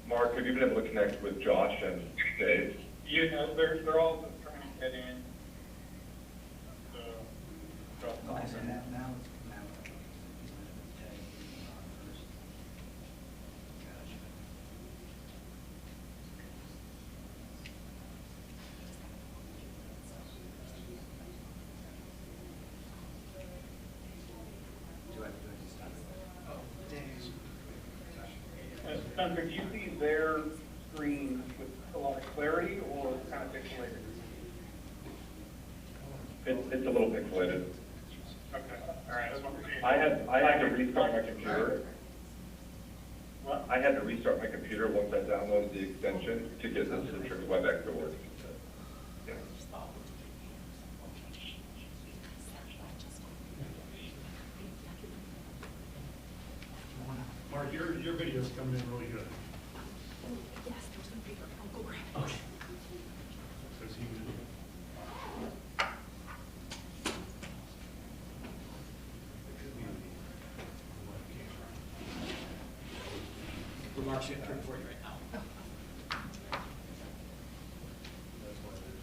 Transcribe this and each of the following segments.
Mark, have you been able to connect with Josh and Dave? You know, they're all just trying to get in. Spencer, do you see their screen with a lot of clarity or kind of pixelated? It's a little pixelated. Okay, all right. That's what we're seeing. I had to restart my computer. What? I had to restart my computer once I downloaded the extension to get this Citrix WebEx to work. Yeah. Mark, your video's coming in really good. Yes, there's going to be Uncle Graham. Okay. Says he did. Remarks you have to for you right now.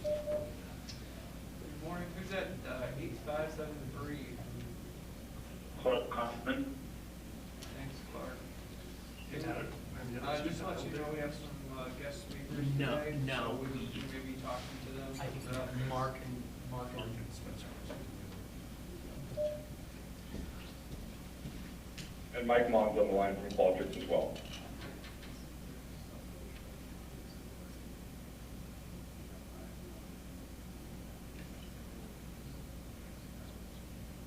Good morning. Who's at 8573? Clark Kaufman. Thanks, Clark. Hey, Tyler. Just to let you know, we have some guest speakers No, today. no, So we we- should maybe talking to them. I think Mark and Spencer. And Mike Mond's on the line from Qualtrics as well.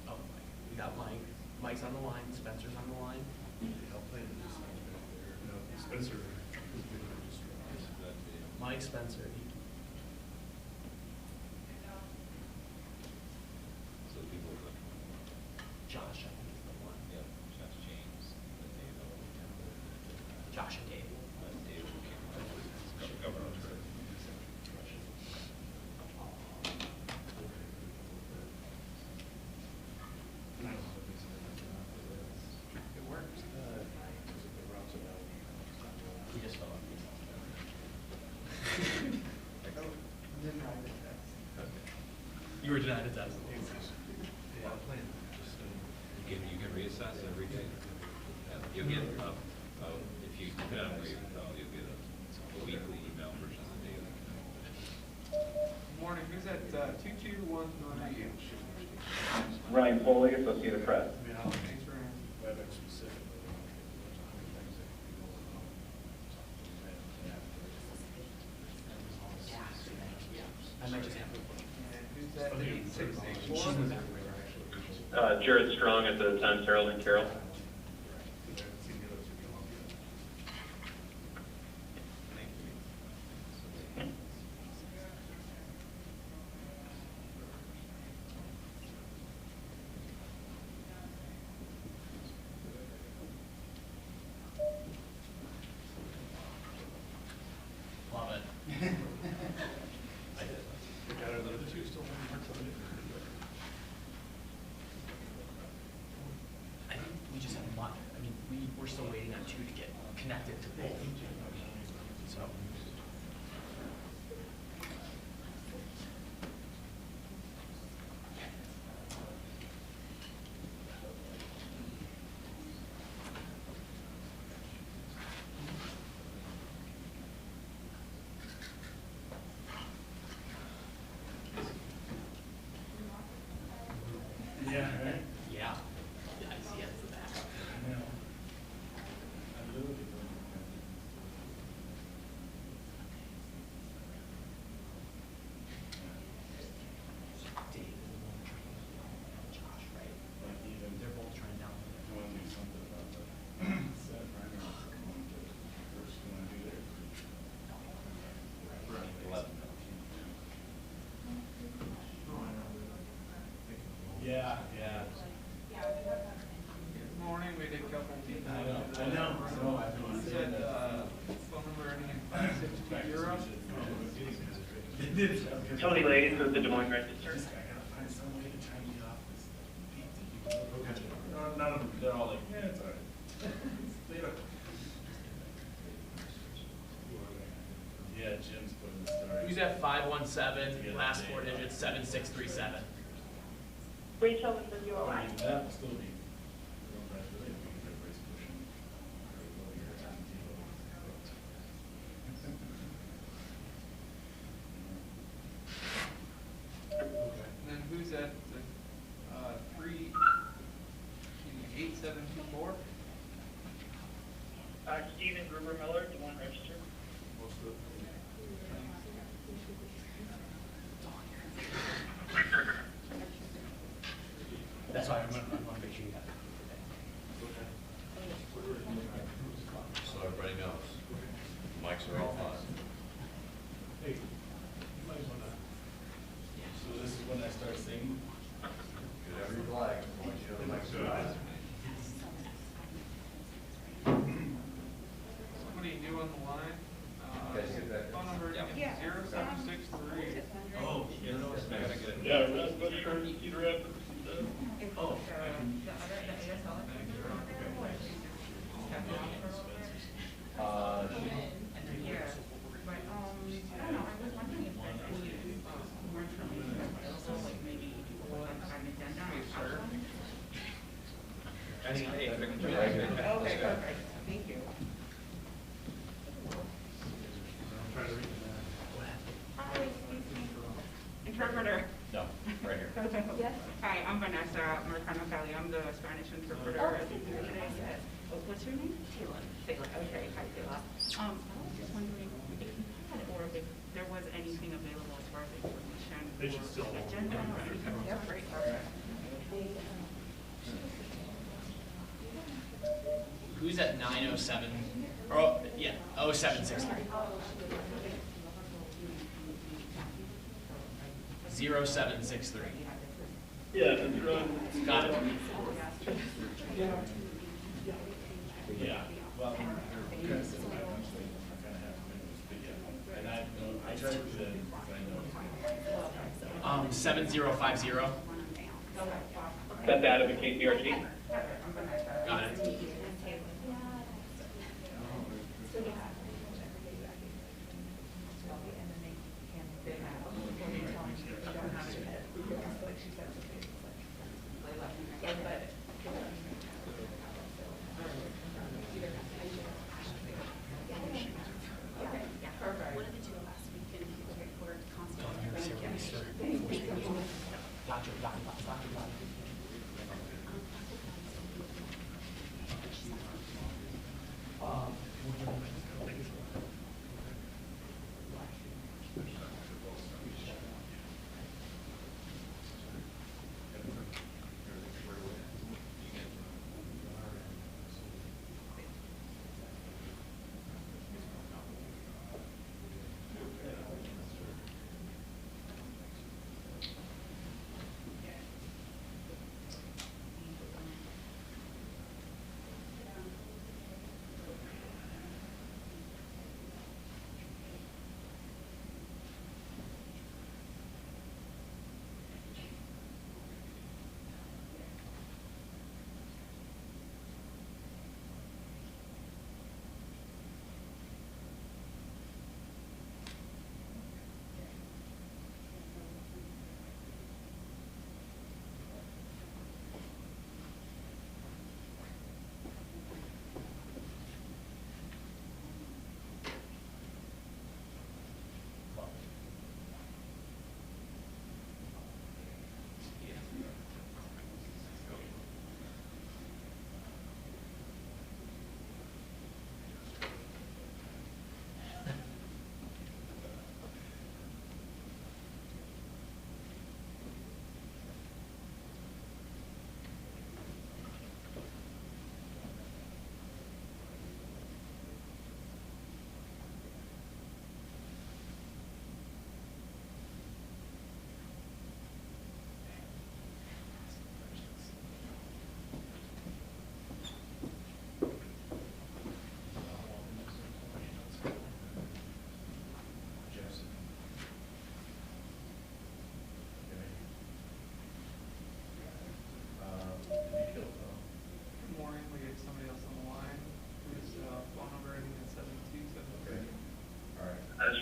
oh, we got Mike. Mike's on the line. Spencer's on the line. No, Spencer. Mike, Spencer. So people look. Josh, I think is the one. Yep, Josh James, Dave. Josh and Dave. Dave came governor. It works. He just fell off. You were denied a test. You can reassess every day. You'll get if you depend on where you you'll get a weekly email version of the daily. Good morning. Who's at 22198? Ryan Foley, Associated Press. Thanks, Ryan. WebEx specifically. I might just have to. And who's at 8684? She's in the back. Jared Strong at the Times Herald in Carroll. Love it. Are the other two still having parts of it? I think we just have one. I mean, we're still waiting on two to get connected to both. So. Yeah, right? Yeah. Yeah, I see it at the back. I know. Dave is the one trying to download Josh, right? They're both trying to download it. You want to do something about that? Set primary. First, you want to do there. Right. 11. Yeah, yeah. Good morning. We did a couple of people. I know. So I've been Who's saying at that. phone number ending in 560? Tony Ladies with the Des Moines Register. I gotta find some way to try and get off this beat. Okay. No, none of them, they're all like, yeah, it's all right. They don't. Yeah, Jim's putting the story. Who's at 517, last four digits, 7637? Rachel with the UOI. That will still be, well, that's really, because everybody's pushing. Well, you're at And then who's at the, 8724? Stephen Gruber Miller, the one registered. most of That's why I want to make sure you have it. So everybody knows, mics are all on. Hey, you might wanna, so this is when I start singing? Whatever you like, as long as you know the mics are on. Somebody new on the line? Guys, get back. Phone number Yeah. 0763. Oh, I gotta get it. Yeah, Red Busher, Cedar Rapids. Oh. Okay, Okay, perfect, thank you. Try to read Hi, excuse me. Interpreter. No, right here. Yes. Hi, I'm Vanessa Mercano Kelly. I'm the Spanish interpreter at the today. Yes. What's your name? Taylor. Taylor. Okay. Hi, Taylor. I was just wondering if you had or if there was anything available as far as information. They should still or hold. agenda. Yep. Great. Okay. Who's at 907, or, yeah, 0763? 0763. Yeah, that's right. Got it. Yeah, well, we're kind of sitting back on stage, we're kind of half minutes, but yeah. And I know, I tried to do that because I know. 7050. That's out of the KCRG. Got it. What did they do last weekend? We're constantly.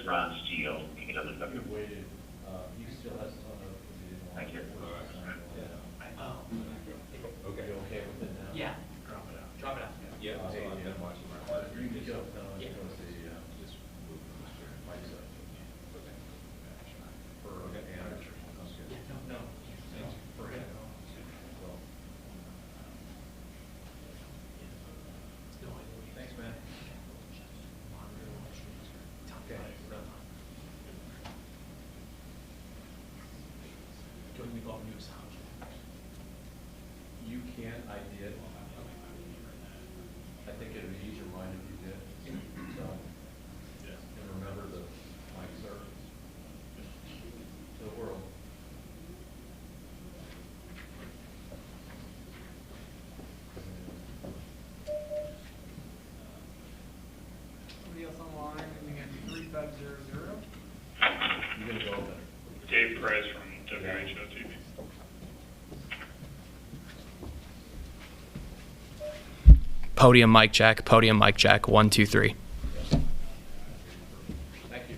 Ron Steele, PKW. Waited, he still has some of, he didn't want. Thank you. Oh, Okay. You okay with it now? yeah, drop it out. Drop it out. Yeah, so I've been watching my. You can go, Yeah. because the, Just move from Mr. Mike's up. Okay. For, Okay. and, Yeah, no, no, for him. So, thanks, man. Okay. Can we go up new sound? You can, I did. I think it'd be easier mind if you did. So, and remember the mics are to the world. Somebody else online, ending in 3500. You're gonna go with it. Dave Price from WHO TV. Podium mic check, 1, 2, 3. Thank you.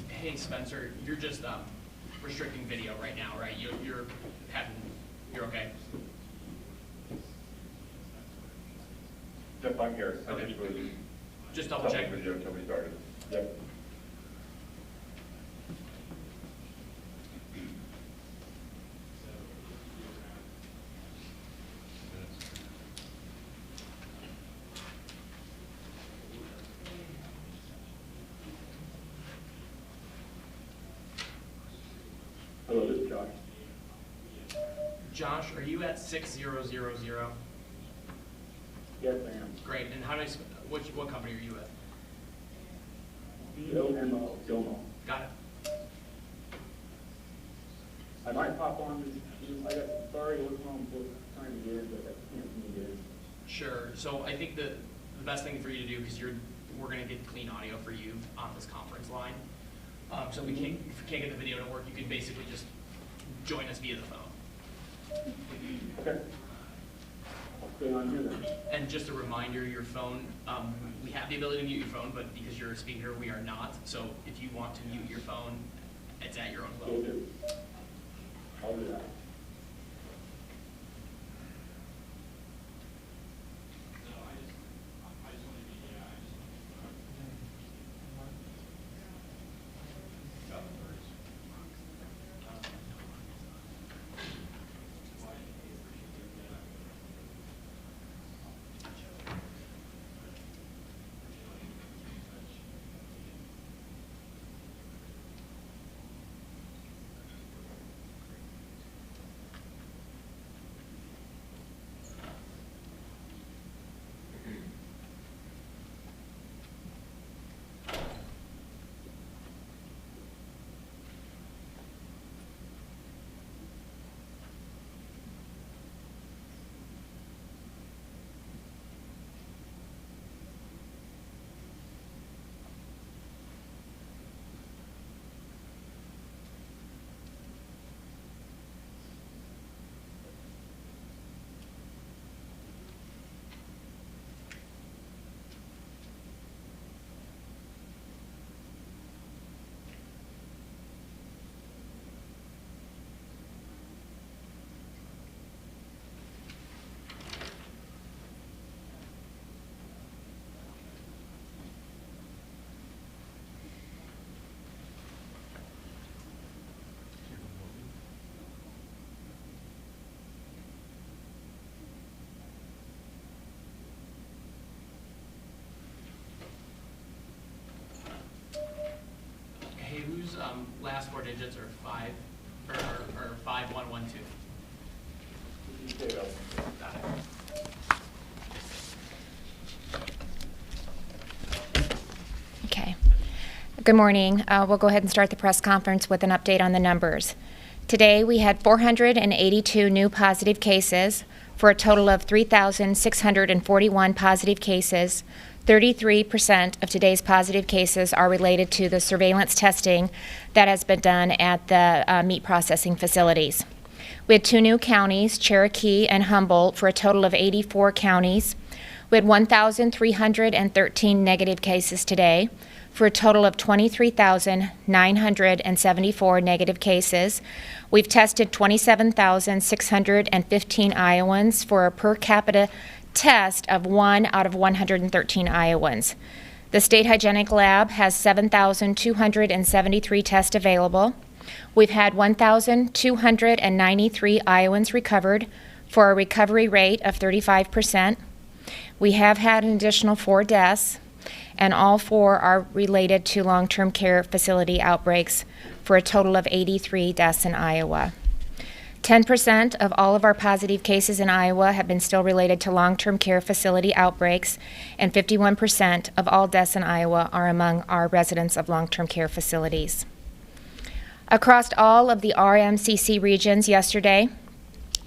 Hey Spencer, you're just restricting video right now, right? You're okay? Yep, I'm here. I Okay. just was Just double check. stopping video until we started. Yep. Hello, this is Josh. Josh, are you at 6000? Yes, I am. Great, and how do I, what company are you with? DOMO, Domo. Got it. I might pop on, I got, sorry, I wasn't on trying to get in, but I can't seem to get in. Sure, so I think the best thing for you to do, because we're gonna get clean audio for you on this conference line. So if we can't get the video to work, you can basically just join us via the phone. Okay. I'll stay on here then. And just a reminder, your phone, we have the ability to mute your phone, but because you're a speaker, we are not. So if you want to mute your phone, it's at your own Will will. do. I'll do that. whose last four digits are 5112? Got it. Okay. Good morning. We'll go ahead and start the press conference with an update on the numbers. Today, we had 482 new positive cases for a total of 3,641 positive cases. 33% of today's positive cases are related to the surveillance testing that has been done at the meat processing facilities. We had 2 new counties, Cherokee and Humboldt, for a total of 84 counties. We had 1,313 negative cases today, for a total of 23,974 negative cases. We've tested 27,615 Iowans for a per capita test of 1 out of 113 Iowans. The State Hygienic Lab has 7,273 tests available. We've had 1,293 Iowans recovered for a recovery rate of 35%. We have had an additional 4 deaths, and all 4 are related to long-term care facility outbreaks for a total of 83 deaths in Iowa. 10% of all of our positive cases in Iowa have been still related to long-term care facility outbreaks, and 51% of all deaths in Iowa are among our residents of long-term care facilities. Across all of the RMCC regions yesterday,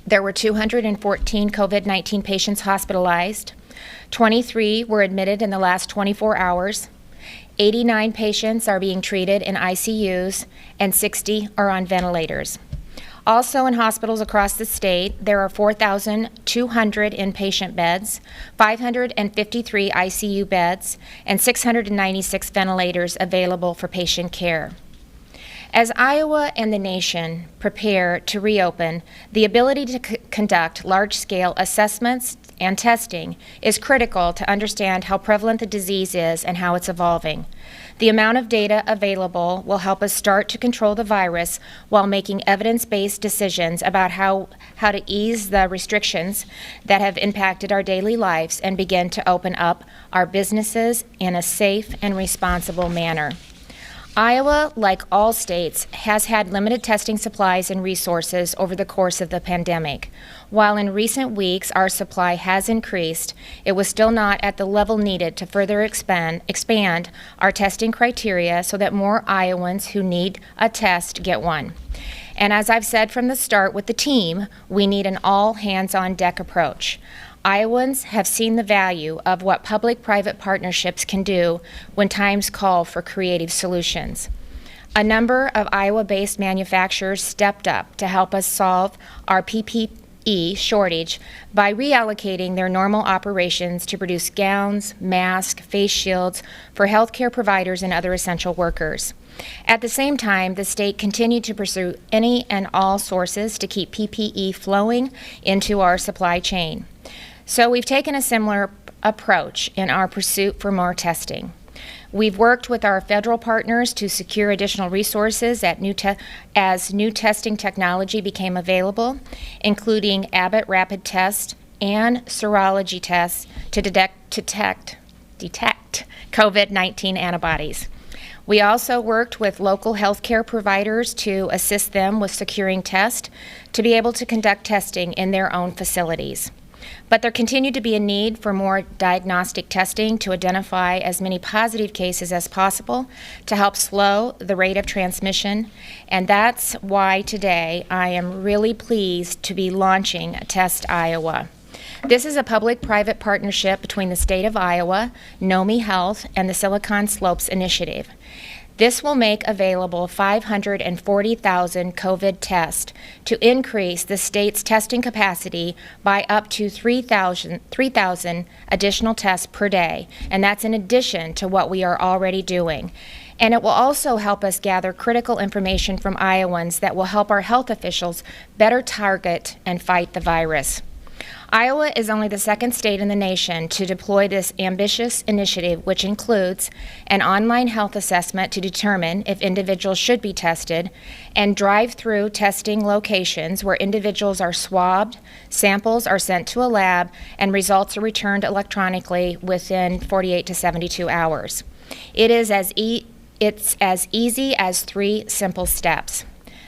there were 214 COVID-19 patients hospitalized. 23 were admitted in the last 24 hours. 89 patients are being treated in ICUs, and 60 are on ventilators. Also in hospitals across the state, there are 4,200 inpatient beds, 553 ICU beds, and 696 ventilators available for patient care. As Iowa and the nation prepare to reopen, the ability to conduct large-scale assessments and testing is critical to understand how prevalent the disease is and how it's evolving. The amount of data available will help us start to control the virus while making evidence-based decisions about how to ease the restrictions that have impacted our daily lives and begin to open up our businesses in a safe and responsible manner. Iowa, like all states, has had limited testing supplies and resources over the course of the pandemic. While in recent weeks our supply has increased, it was still not at the level needed to further expand our testing criteria so that more Iowans who need a test get one. And as I've said from the start with the team, we need an all-hands-on-deck approach. Iowans have seen the value of what public-private partnerships can do when times call for creative solutions. A number of Iowa-based manufacturers stepped up to help us solve our PPE shortage by reallocating their normal operations to produce gowns, masks, face shields for healthcare providers and other essential workers. At the same time, the state continued to pursue any and all sources to keep PPE flowing into our supply chain. So we've taken a similar approach in our pursuit for more testing. We've worked with our federal partners to secure additional resources as new testing technology became available, including Abbott rapid test and serology tests to detect COVID-19 antibodies. We also worked with local healthcare providers to assist them with securing tests to be able to conduct testing in their own facilities. But there continued to be a need for more diagnostic testing to identify as many positive cases as possible to help slow the rate of transmission, and that's why today I am really pleased to be launching Test Iowa. This is a public-private partnership between the state of Iowa, Nomi Health, and the Silicon Slopes Initiative. This will make available 540,000 COVID tests to increase the state's testing capacity by up to 3,000 additional tests per day, and that's in addition to what we are already doing. And it will also help us gather critical information from Iowans that will help our health officials better target and fight the virus. Iowa is only the second state in the nation to deploy this ambitious initiative, which includes an online health assessment to determine if individuals should be tested, and drive-through testing locations where individuals are swabbed, samples are sent to a lab, and results are returned electronically within 48 to 72 hours. It is as It's as easy as 3 simple steps.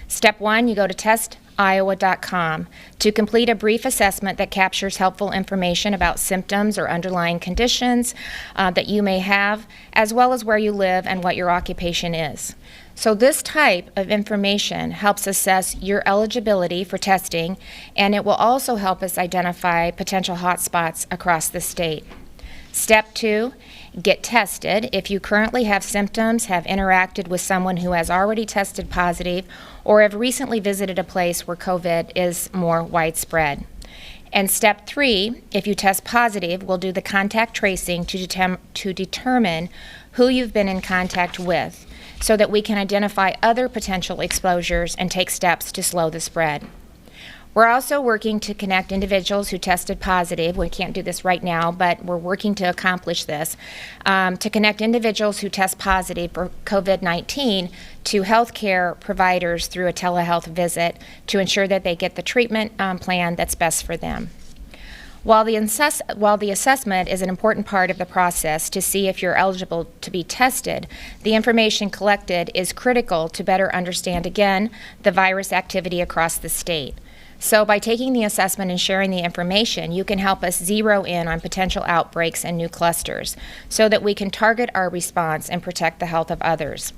Step 1, you go to testiowa.com to complete a brief assessment that captures helpful information about symptoms or underlying conditions that you may have, as well as where you live and what your occupation is. So this type of information helps assess your eligibility for testing, and it will also help us identify potential hotspots across the state. Step 2, get tested if you currently have symptoms, have interacted with someone who has already tested positive, or have recently visited a place where COVID is more widespread. And step 3, if you test positive, we'll do the contact tracing to determine who you've been in contact with so that we can identify other potential exposures and take steps to slow the spread. We're also working to connect individuals who tested positive. We can't do this right now, but we're working to accomplish this, to connect individuals who test positive for COVID-19 to healthcare providers through a telehealth visit to ensure that they get the treatment plan that's best for them. While the assessment is an important part of the process to see if you're eligible to be tested, the information collected is critical to better understand, again, the virus activity across the state. So by taking the assessment and sharing the information, you can help us zero in on potential outbreaks and new clusters so that we can target our response and protect the health of others.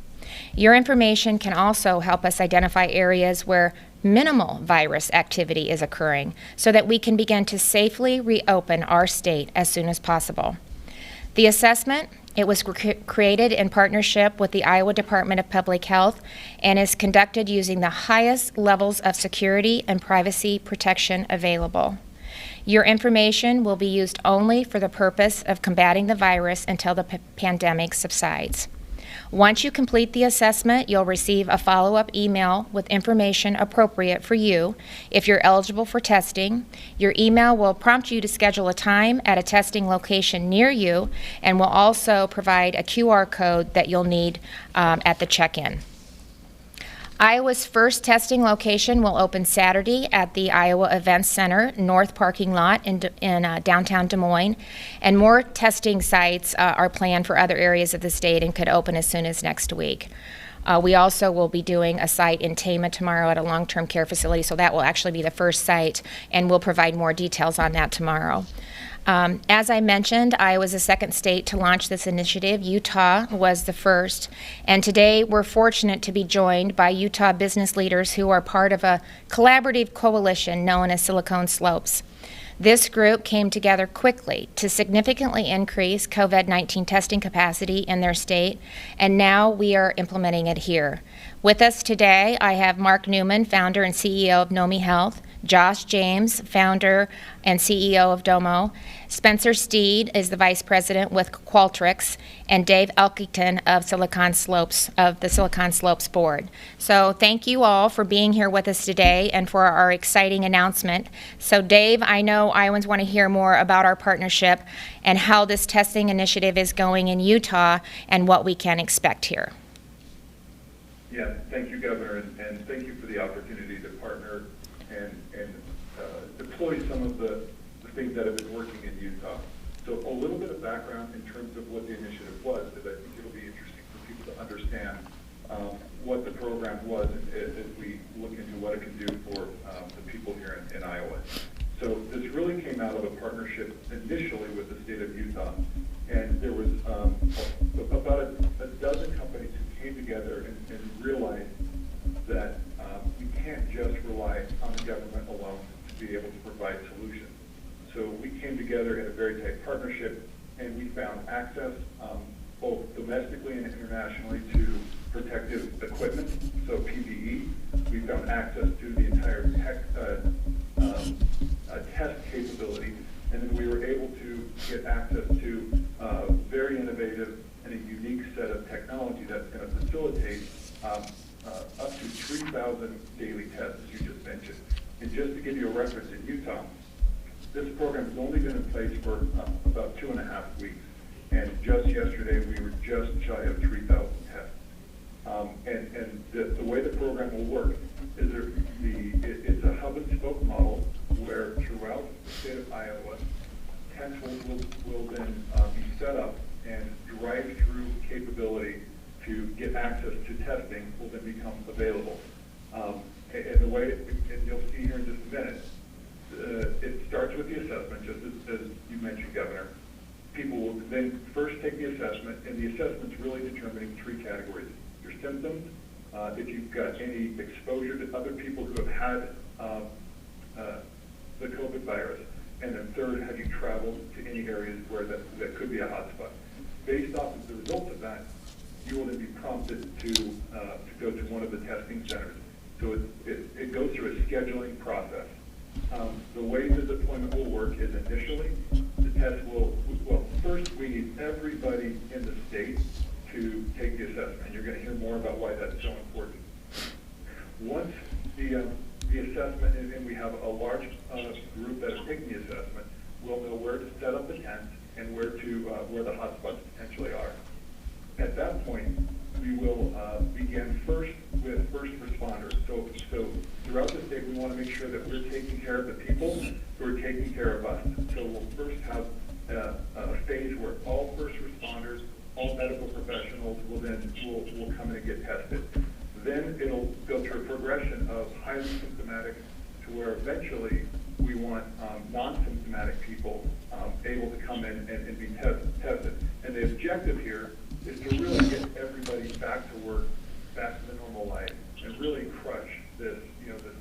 Your information can also help us identify areas where minimal virus activity is occurring so that we can begin to safely reopen our state as soon as possible. The assessment, it was created in partnership with the Iowa Department of Public Health and is conducted using the highest levels of security and privacy protection available. Your information will be used only for the purpose of combating the virus until the pandemic subsides. Once you complete the assessment, you'll receive a follow-up email with information appropriate for you if you're eligible for testing. Your email will prompt you to schedule a time at a testing location near you and will also provide a QR code that you'll need at the check-in. Iowa's first testing location will open Saturday at the Iowa Events Center North parking lot in downtown Des Moines, and more testing sites are planned for other areas of the state and could open as soon as next week. We also will be doing a site in Tama tomorrow at a long-term care facility, so that will actually be the first site, and we'll provide more details on that tomorrow. As I mentioned, Iowa was the second state to launch this initiative. Utah was the first. And today we're fortunate to be joined by Utah business leaders who are part of a collaborative coalition known as Silicon Slopes. This group came together quickly to significantly increase COVID-19 testing capacity in their state, and now we are implementing it here. With us today, I have Mark Newman, founder and CEO of Nomi Health, Josh James, founder and CEO of Domo, Spencer Steed is the vice president with Qualtrics, and Dave Elkington of the Silicon Slopes board. So thank you all for being here with us today and for our exciting announcement. So Dave, I know Iowans want to hear more about our partnership and how this testing initiative is going in Utah and what we can expect here. Yeah, thank you, Governor, and thank you for the opportunity to partner and deploy some of the things that have been working in Utah. So a little bit of background in terms of what the initiative was, because I think it'll be interesting for people to understand what the program was as we look into what it can do for the people here in Iowa. So this really came out of a partnership initially with the state of Utah, and there was about a dozen companies who came together and realized that we can't just rely on the government alone to be able to provide solutions. So we came together in a very tight partnership, and we found access both domestically and internationally to protective equipment, so PPE. We found access to the entire test capability, and then we were able to get access to very innovative and a unique set of technology that's going to facilitate up to 3,000 daily tests, as you just mentioned. And just to give you a reference, in Utah, this program has only been in place for about 2.5 weeks. And just yesterday, we were just shy of 3,000 tests. And the way the program will work is it's a hub and spoke model where throughout the state of Iowa, tents will then be set up, and drive-through capability to get access to testing will then become available. And the way, and you'll see here in just a minute, it starts with the assessment, just as you mentioned, Governor. People will then first take the assessment, and the assessment's really determining 3 categories. Your symptoms, if you've got any exposure to other people who have had the COVID virus, and then third, have you traveled to any areas where that could be a hotspot. Based off of the results of that, you will then be prompted to go to one of the testing centers. So it goes through a scheduling process. The way the deployment will work is initially, the test will, well, first we need everybody in the state to take the assessment. You're going to hear more about why that's so important. Once the assessment, and we have a large group that is taking the assessment, we'll know where to set up the tent and where the hotspots potentially are. At that point, we will begin first with first responders. So throughout the state, we want to make sure that we're taking care of the people who are taking care of us. So we'll first have a phase where all first responders, all medical professionals will come in and get tested. Then it'll go through a progression of highly symptomatic to where eventually we want non-symptomatic people able to come in and be tested. And the objective here is to really get everybody back to work, back to the normal life, and really crush this,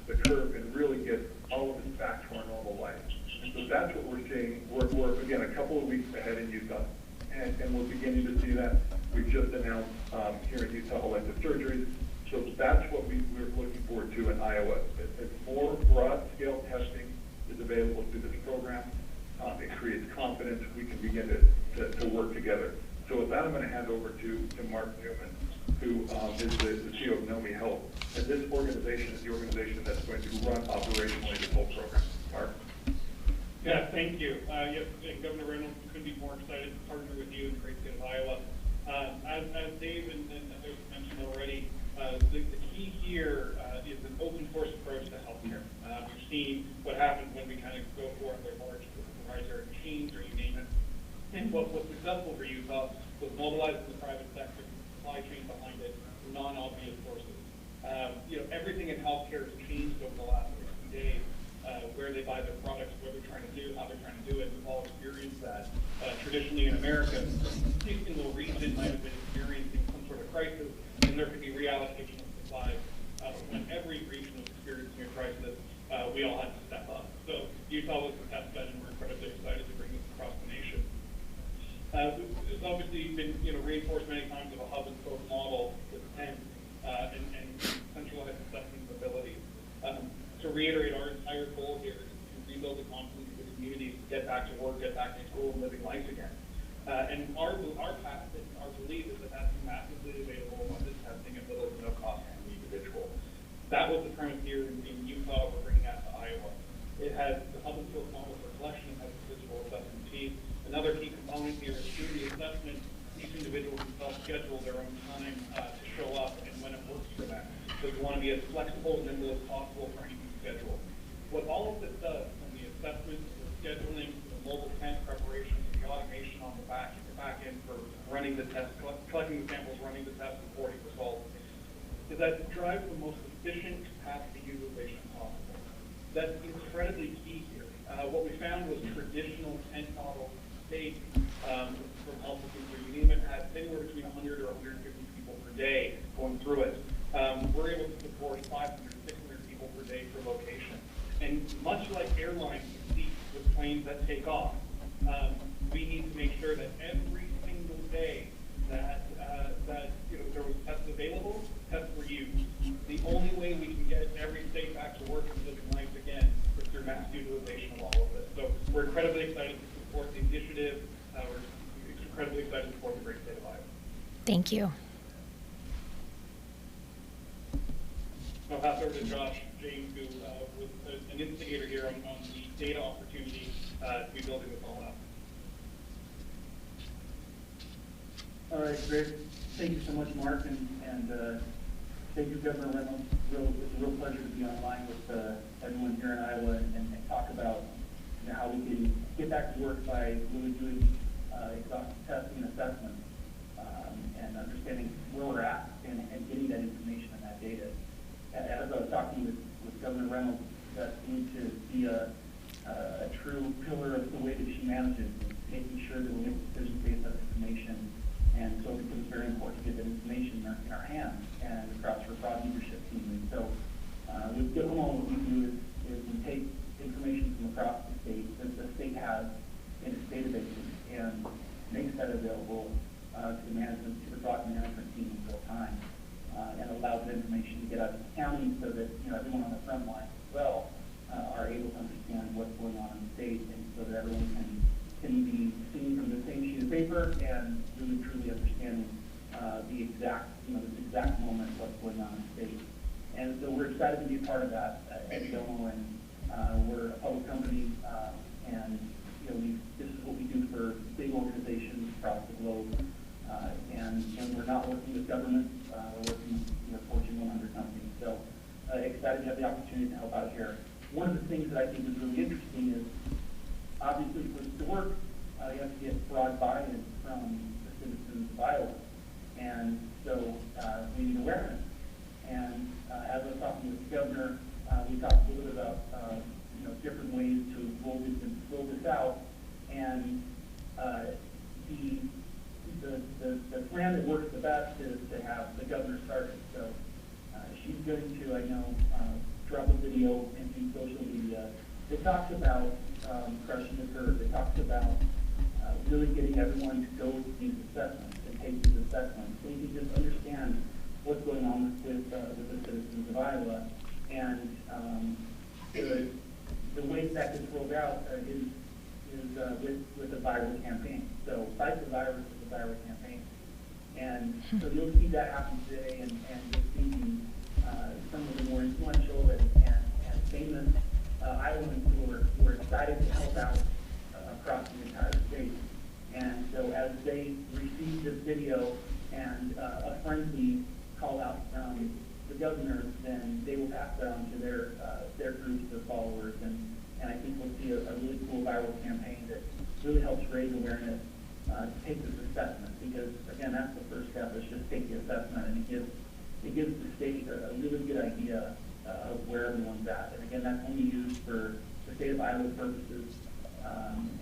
the curve, and really get all of this back to our normal life. And so that's what we're seeing. We're again, a couple of weeks ahead in Utah, and we're beginning to see that. We've just announced here in Utah elective surgeries. So that's what we're looking forward to in Iowa. It's more broad-scale testing is available through this program. It creates confidence. We can begin to work together. So with that, I'm going to hand over to Mark Newman, who is the CEO of Nomi Health. And this organization is the organization that's going to run operationally this whole program. Mark? Yeah, thank you. Yes, Governor Reynolds, couldn't be more excited to partner with you in the great state of Iowa. As Dave and others mentioned already, the key here is an open source approach to healthcare. We've seen what happens when we kind of go for other large proprietary machines, or you name it. And what was successful for Utah was mobilizing the private sector, supply chain behind it, non-obvious sources. Everything in healthcare has changed over the last 60 days. Where they buy their products, what they're trying to do, how they're trying to do it. We've all experienced that. Traditionally in America, each single region might have been experiencing some sort of crisis, and there could be reallocation of supplies. When every region was experiencing a crisis, we all had to step up. So Utah was the test bed, and we're incredibly excited to bring this across the nation. It's obviously been reinforced many times of a hub and spoke model with tent and centralized assessment abilities. To reiterate, our entire goal here is to rebuild the confidence of the communities, to get back to work, get back to school, and living life again. And our path, our belief is that that's massively available on this testing at little to no cost to the individual. That was the premise here in Utah. We're bringing that to Iowa. It has the hub and spoke model for collection, has a physical assessment piece. Another key component here is through the assessment, each individual can self-schedule their own time to show up and when it works for them. So we want to be as flexible and nimble as possible for any schedule. What all of this does, from the assessment to the scheduling to the mobile tent preparation to the automation on the back end for running the test, collecting the samples, running the test, reporting results, is that it drives the most efficient capacity utilization possible. That's incredibly key here. What we found was traditional tent models state from health systems, you even had anywhere between 100 or 150 people per day going through it. We're able to support 500, 600 people per day per location. And much like airlines succeed with planes that take off, we need to make sure that every single day that there was tests available, tests were used. The only way we can get every state back to work and living life again is through mass utilization of all of this. So we're incredibly excited to support the initiative. We're incredibly excited to support the great state of Iowa. Thank you. I'll pass over to Josh James, who was an instigator here on the data opportunity to be building this all out. All right, great. Thank you so much, Mark, and thank you, Governor Reynolds. It's a real pleasure to be online with everyone here in Iowa and talk about how we can get back to work by really doing exhaustive testing and assessment and understand understanding where we're at and getting that information and that data. As I was talking with Governor Reynolds, that seemed to be a true pillar of the way that she manages, making sure that we get decisions based on information. And so it becomes very important to get that information in our hands and across our broad leadership team. And so with Homeland, what we do is we take information from across the state that the state has in its databases and makes that available to the management, to the broad management team in real time, and allows the information to get out to the county so that everyone on the front line as well are able to understand what's going on in the state, and so that everyone can be seen from the same sheet of paper and really truly understanding the exact moment of what's going on in the state. And so we're excited to be a part of that at Domo, and we're a public company, and this is what we do for big organizations across the globe. And we're not working with governments, we're working with Fortune 100 companies. So excited to have the opportunity to help out here. One of the things that I think is really interesting is, obviously, for this to work, you have to get broad buy-in from the citizens of Iowa. And so we need awareness. And as I was talking with the governor, we talked a little bit about different ways to roll this out. And the plan that works the best is to have the governor start it. So she's going to, I know, drop a video into social media that talks about crushing the curve. It talks about really getting everyone to go to these assessments and take these assessments so you can just understand what's going on with the citizens of Iowa. And the way that gets rolled out is with a viral campaign. So Fight the Virus is a viral campaign. And so you'll see that happen today, and you'll see some of the more influential and famous Iowans who are excited to help out across the entire state. And so as they receive this video and a friendly call out from the governor, then they will pass that on to their groups of followers. And I think we'll see a really cool viral campaign that really helps raise awareness to take this assessment. Because, again, that's the first step, is just take the assessment, and it gives the state a really good idea of where everyone's at. And again, that's only used for the state of Iowa purposes,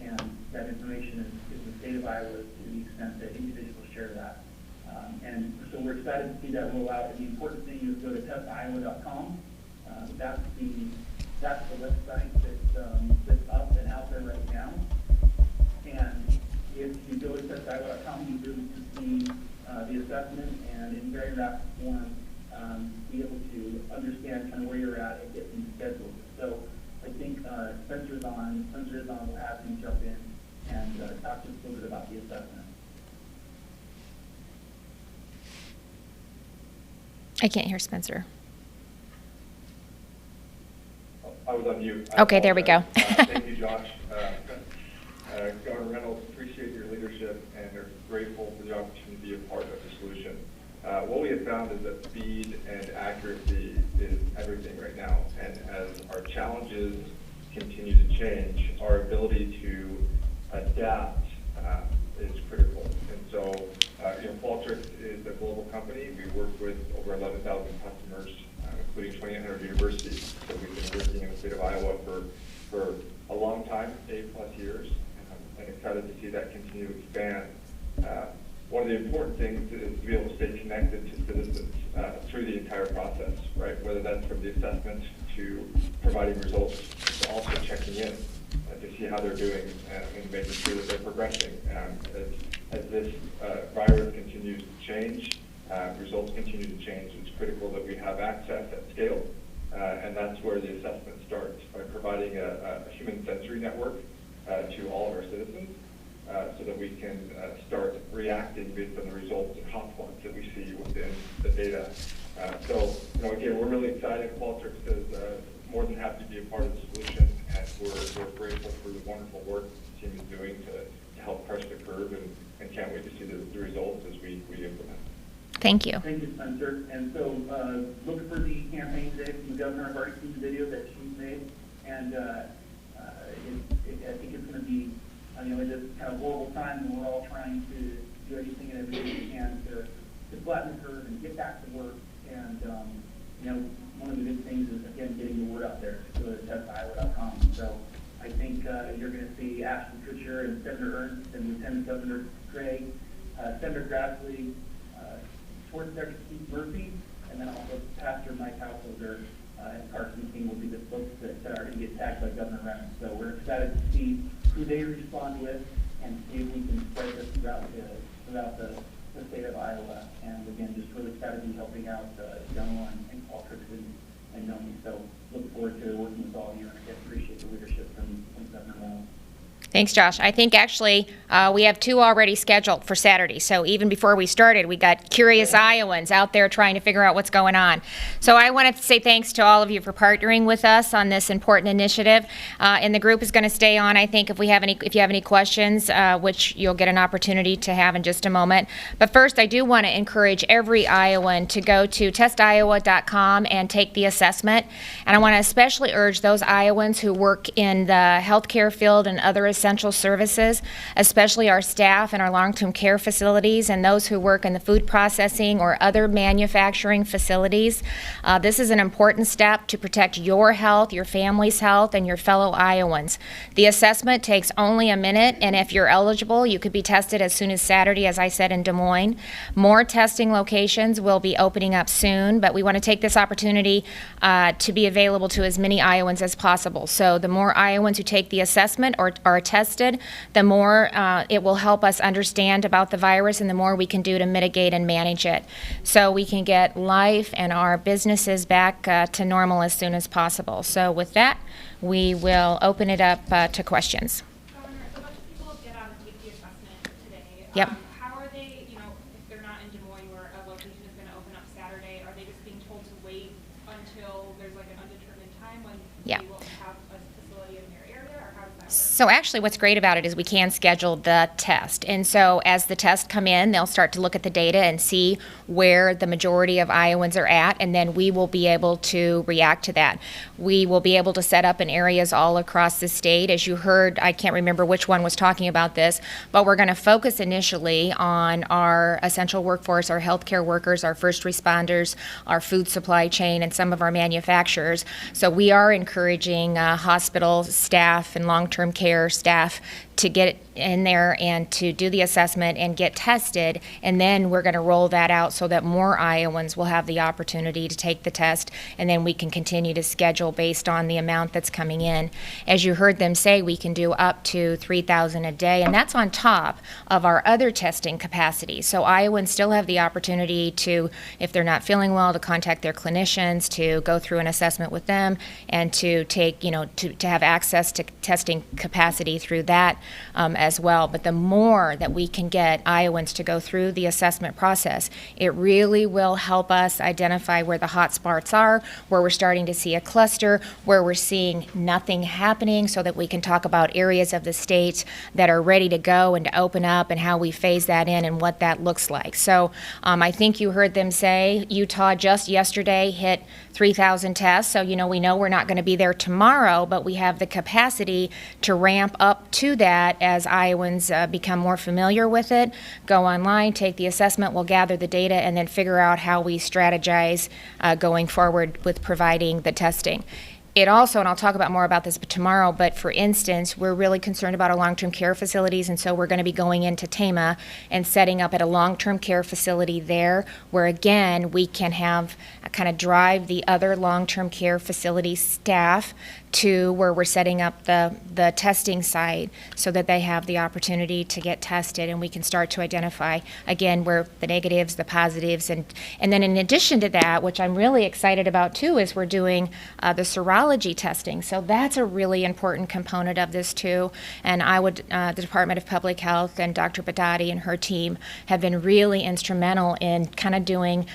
and that information is the state of Iowa to the extent that individuals share that. And so we're excited to see that roll out. And the important thing is go to testiowa.com. That's the website that's up and out there right now. And if you go to testiowa.com, you really can see the assessment, and in very rapid form, be able to understand kind of where you're at and get things scheduled. So I think Spencer is on. We'll have him jump in and talk to us a little bit about the assessment. I can't hear Spencer. I was on mute. Okay, there we go. Thank you, Josh. Governor Reynolds, appreciate your leadership and are grateful for the opportunity to be a part of the solution. What we have found is that speed and accuracy is everything right now. And as our challenges continue to change, our ability to adapt is critical. And so, Qualtrics is a global company. We work with over 11,000 customers, including 2,800 universities. So we've been working in the state of Iowa for a long time, 8+ years, and excited to see that continue to expand. One of the important things is to be able to stay connected to citizens through the entire process, right? Whether that's from the assessment to providing results, to also checking in to see how they're doing and making sure that they're progressing. As this virus continues to change, results continue to change. It's critical that we have access at scale, and that's where the assessment starts, by providing a human sensory network to all of our citizens, so that we can start reacting based on the results and hotspots that we see within the data. So, again, we're really excited. Qualtrics is more than happy to be a part of the solution, and we're grateful for the wonderful work the team is doing to help crush the curve, and can't wait to see the results as we implement. Thank you. Thank you, Spencer. And so look for the campaign today from the governor. I've already seen the video that she's made, and I think it's going to be, in this kind of horrible time when we're all trying to do everything and everything we can to flatten the curve and get back to work. And, you know, one of the big things is, again, getting the word out there. Go to testiowa.com. So I think you're going to see Ashton Kutcher and Senator Ernst and Lieutenant Governor Gray, Senator Grassley, Sports Secretary Steve Murphy, and then also Pastor Mike Householder and Carson King will be the folks that are going to get tagged by Governor Reynolds. So we're excited to see who they respond with and see if we can spread this throughout the state of Iowa. And again, just really excited to be helping out Yonah and Qualtrics and Nomi. So look forward to working with all of you, and I appreciate the leadership from Governor Reynolds. Thanks, Josh. I think actually we have 2 already scheduled for Saturday. So even before we started, we got curious Iowans out there trying to figure out what's going on. So I wanted to say thanks to all of you for partnering with us on this important initiative. And the group is going to stay on, I think, if you have any questions, which you'll get an opportunity to have in just a moment. But first, I do want to encourage every Iowan to go to testiowa.com and take the assessment. And I want to especially urge those Iowans who work in the healthcare field and other essential services, especially our staff in our long-term care facilities and those who work in the food processing or other manufacturing facilities. This is an important step to protect your health, your family's health, and your fellow Iowans. The assessment takes only a minute, and if you're eligible, you could be tested as soon as Saturday, as I said, in Des Moines. More testing locations will be opening up soon, but we want to take this opportunity to be available to as many Iowans as possible. So the more Iowans who take the assessment or are tested, the more it will help us understand about the virus and the more we can do to mitigate and manage it. So we can get life and our businesses back to normal as soon as possible. So with that, we will open it up to questions. Governor, a bunch of people get out and take the assessment today. Yep. How are they, you know, if they're not in Des Moines where a location is going to open up Saturday, are they just being told to wait until there's like an undetermined time when Yeah. they will have a facility in their area, or how does that work? So actually what's great about it is we can schedule the test. And so as the tests come in, they'll start to look at the data and see where the majority of Iowans are at, and then we will be able to react to that. We will be able to set up in areas all across the state. As you heard, I can't remember which one was talking about this, but we're going to focus initially on our essential workforce, our healthcare workers, our first responders, our food supply chain, and some of our manufacturers. So we are encouraging hospital staff and long-term care staff to get in there and to do the assessment and get tested, and then we're going to roll that out so that more Iowans will have the opportunity to take the test, and then we can continue to schedule based on the amount that's coming in. As you heard them say, we can do up to 3,000 a day, and that's on top of our other testing capacity. So Iowans still have the opportunity to, if they're not feeling well, to contact their clinicians, to go through an assessment with them, and to take, to have access to testing capacity through that as well. But the more that we can get Iowans to go through the assessment process, it really will help us identify where the hot spots are, where we're starting to see a cluster, where we're seeing nothing happening, so that we can talk about areas of the state that are ready to go and to open up, and how we phase that in and what that looks like. So I think you heard them say Utah just yesterday hit 3,000 tests. So, we know we're not going to be there tomorrow, but we have the capacity to ramp up to that as Iowans become more familiar with it, go online, take the assessment, we'll gather the data, and then figure out how we strategize going forward with providing the testing. It also, and I'll talk about more about this tomorrow, but for instance, we're really concerned about our long-term care facilities, and so we're going to be going into Tama and setting up at a long-term care facility there, where again, we can have kind of drive the other long-term care facility staff to where we're setting up the testing site, so that they have the opportunity to get tested, and we can start to identify, again, where the negatives, the positives, and then in addition to that, which I'm really excited about too, is we're doing the serology testing. So that's a really important component of this too, and the Department of Public Health and Dr. Badati and her team have been really instrumental in kind of doing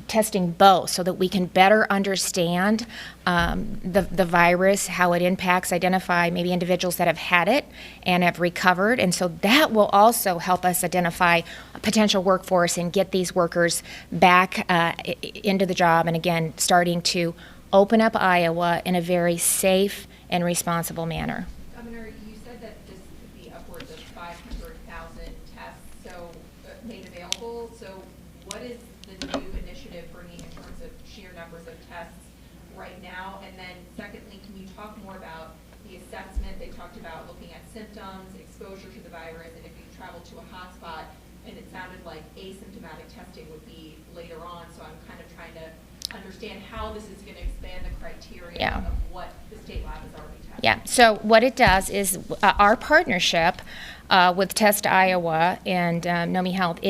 testing both, so that we can better understand the virus, how it impacts, identify maybe individuals that have had it and have recovered. And so that will also help us identify a potential workforce and get these workers back into the job. And again, starting to open up Iowa in a very safe and responsible manner. Governor, you said that this could be upwards of 500,000 tests made available. So what is the new initiative bringing in terms of sheer numbers of tests right now? And then secondly, can you talk more about the assessment? They talked about looking at symptoms, exposure to the virus, and if you travel to a hotspot, and it sounded like asymptomatic testing would be later on. So I'm kind of trying to understand how this is going to expand the criteria of what the state lab has already tested. Yeah, so what it does is our partnership with Test Iowa and Nomi Health,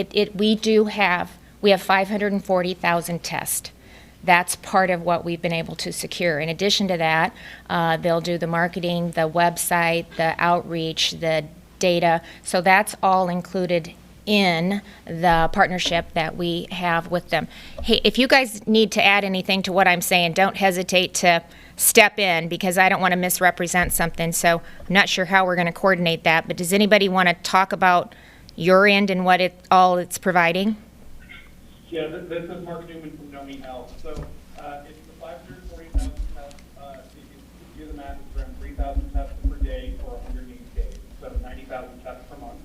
we have 540,000 tests. That's part of what we've been able to secure. In addition to that, they'll do the marketing, the website, the outreach, the data. So that's all included in the partnership that we have with them. Hey, if you guys need to add anything to what I'm saying, don't hesitate to step in, because I don't want to misrepresent something. So I'm not sure how we're going to coordinate that, but does anybody want to talk about your end and what it's providing? Yeah, this is Mark Newman from Nomi Health. So it's the 540,000 tests. If you do the math, it's around 3,000 tests per day for 180 days, so 90,000 tests per month.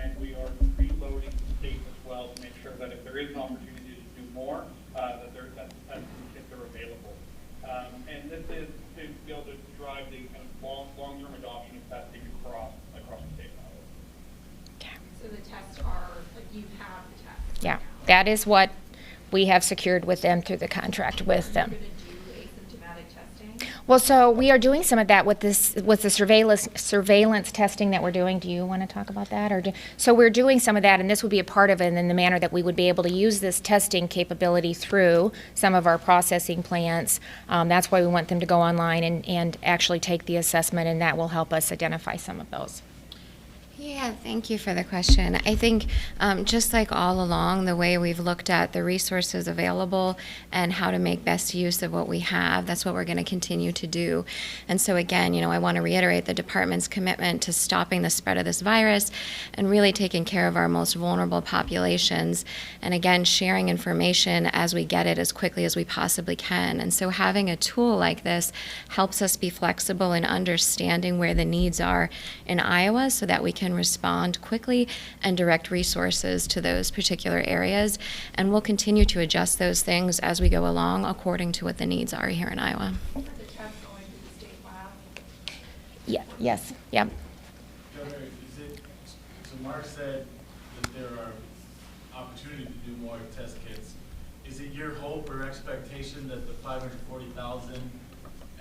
And we are preloading the state as well to make sure that if there is an opportunity to do more, that tests and kits are available. And this is to be able to drive the kind of long-term adoption of testing across the state of Iowa. Okay. So the tests are, like, you have the tests. Yeah, that is what we have secured with them through the contract with them. You're going to do asymptomatic testing? Well, so we are doing some of that with the surveillance testing that we're doing. Do you want to talk about that? So we're doing some of that, and this would be a part of it in the manner that we would be able to use this testing capability through some of our processing plants. That's why we want them to go online and actually take the assessment, and that will help us identify some of those. Yeah, thank you for the question. I think just like all along, the way we've looked at the resources available and how to make best use of what we have, that's what we're going to continue to do. And so again, I want to reiterate the department's commitment to stopping the spread of this virus and really taking care of our most vulnerable populations. And again, sharing information as we get it as quickly as we possibly can. And so having a tool like this helps us be flexible in understanding where the needs are in Iowa so that we can respond quickly and direct resources to those particular areas. And we'll continue to adjust those things as we go along according to what the needs are here in Iowa. Are the tests going to the state lab? Yeah. Yes. Yeah. Governor, so Mark said that there are opportunity to do more test kits. Is it your hope or expectation that the 540,000,